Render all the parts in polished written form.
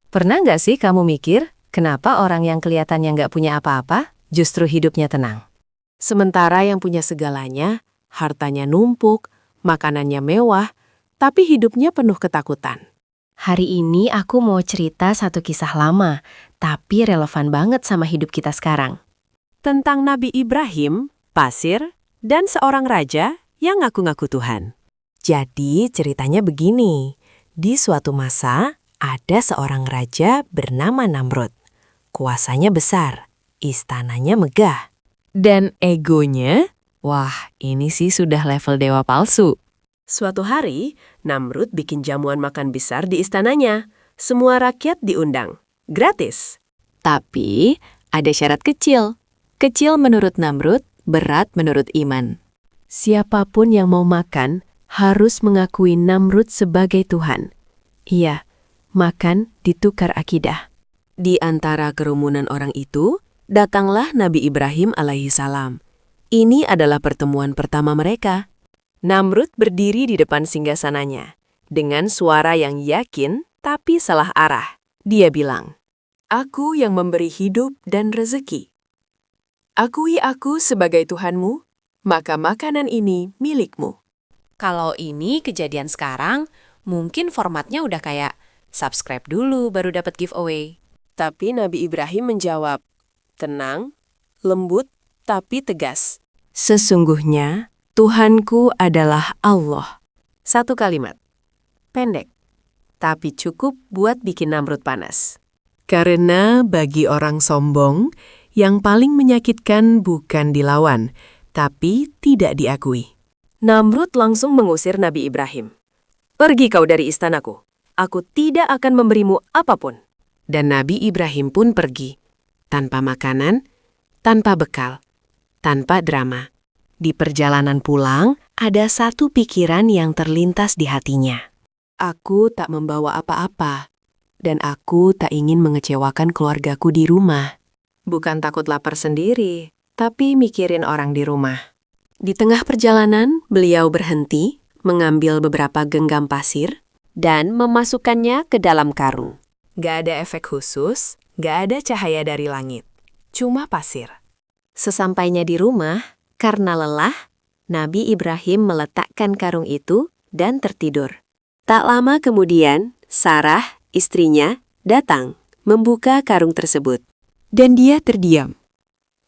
Pernah nggak sih kamu mikir, kenapa orang yang kelihatannya nggak punya apa-apa, justru hidupnya tenang? Sementara yang punya segalanya, hartanya numpuk, makanannya mewah, tapi hidupnya penuh ketakutan. Hari ini aku mau cerita satu kisah lama, tapi relevan banget sama hidup kita sekarang. Tentang Nabi Ibrahim, pasir, dan seorang raja yang ngaku-ngaku Tuhan. Jadi ceritanya begini, di suatu masa ada seorang raja bernama Namrud. Kuasanya besar, istananya megah. Dan egonya, wah ini sih sudah level dewa palsu. Suatu hari, Namrud bikin jamuan makan besar di istananya. Semua rakyat diundang. Gratis. Tapi ada syarat kecil. Kecil menurut Namrud, berat menurut iman. Siapapun yang mau makan harus mengakui Namrud sebagai Tuhan. Iya, makan ditukar akidah. Di antara kerumunan orang itu, datanglah Nabi Ibrahim alaihissalam. Ini adalah pertemuan pertama mereka. Namrud berdiri di depan singgasananya. Dengan suara yang yakin tapi salah arah. Dia bilang, "Aku yang memberi hidup dan rezeki. Akui aku sebagai Tuhanmu, maka makanan ini milikmu." Kalau ini kejadian sekarang, mungkin formatnya udah kayak subscribe dulu baru dapat giveaway. Tapi Nabi Ibrahim menjawab, tenang, lembut, tapi tegas. Sesungguhnya, Tuhanku adalah Allah. Satu kalimat. Pendek, tapi cukup buat bikin Namrud panas. Karena bagi orang sombong, yang paling menyakitkan bukan dilawan, tapi tidak diakui. Namrud langsung mengusir Nabi Ibrahim. "Pergi kau dari istanaku. Aku tidak akan memberimu apapun." Dan Nabi Ibrahim pun pergi. Tanpa makanan, tanpa bekal, tanpa drama. Di perjalanan pulang, ada satu pikiran yang terlintas di hatinya. Aku tak membawa apa-apa, dan aku tak ingin mengecewakan keluargaku di rumah. Bukan takut lapar sendiri, tapi mikirin orang di rumah. Di tengah perjalanan, beliau berhenti, mengambil beberapa genggam pasir, dan memasukkannya ke dalam karung. Gak ada efek khusus, gak ada cahaya dari langit. Cuma pasir. Sesampainya di rumah, karena lelah, Nabi Ibrahim meletakkan karung itu dan tertidur. Tak lama kemudian, Sarah, istrinya, datang, membuka karung tersebut. Dan dia terdiam.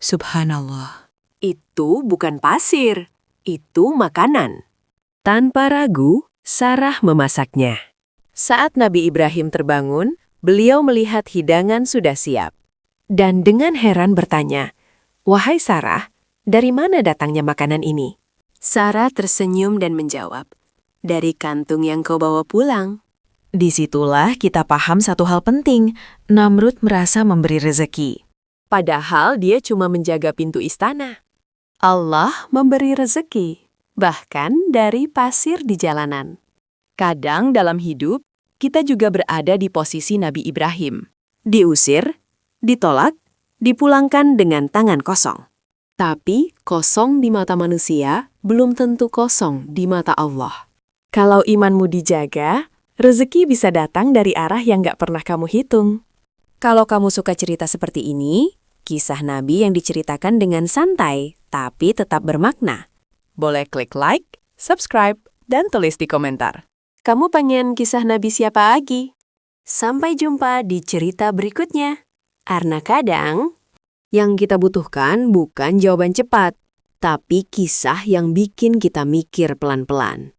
Subhanallah. Itu bukan pasir, itu makanan. Tanpa ragu, Sarah memasaknya. Saat Nabi Ibrahim terbangun, beliau melihat hidangan sudah siap. Dan dengan heran bertanya, "Wahai Sarah, dari mana datangnya makanan ini?" Sarah tersenyum dan menjawab, "Dari kantung yang kau bawa pulang." Disitulah kita paham satu hal penting, Namrud merasa memberi rezeki. Padahal dia cuma menjaga pintu istana. Allah memberi rezeki, bahkan dari pasir di jalanan. Kadang dalam hidup, kita juga berada di posisi Nabi Ibrahim. Diusir, ditolak, dipulangkan dengan tangan kosong. Tapi kosong di mata manusia belum tentu kosong di mata Allah. Kalau imanmu dijaga, rezeki bisa datang dari arah yang gak pernah kamu hitung. Kalau kamu suka cerita seperti ini, kisah Nabi yang diceritakan dengan santai, tapi tetap bermakna. Boleh klik like, subscribe, dan tulis di komentar. Kamu pengen kisah Nabi siapa lagi? Sampai jumpa di cerita berikutnya. Karena kadang, yang kita butuhkan bukan jawaban cepat, tapi kisah yang bikin kita mikir pelan-pelan.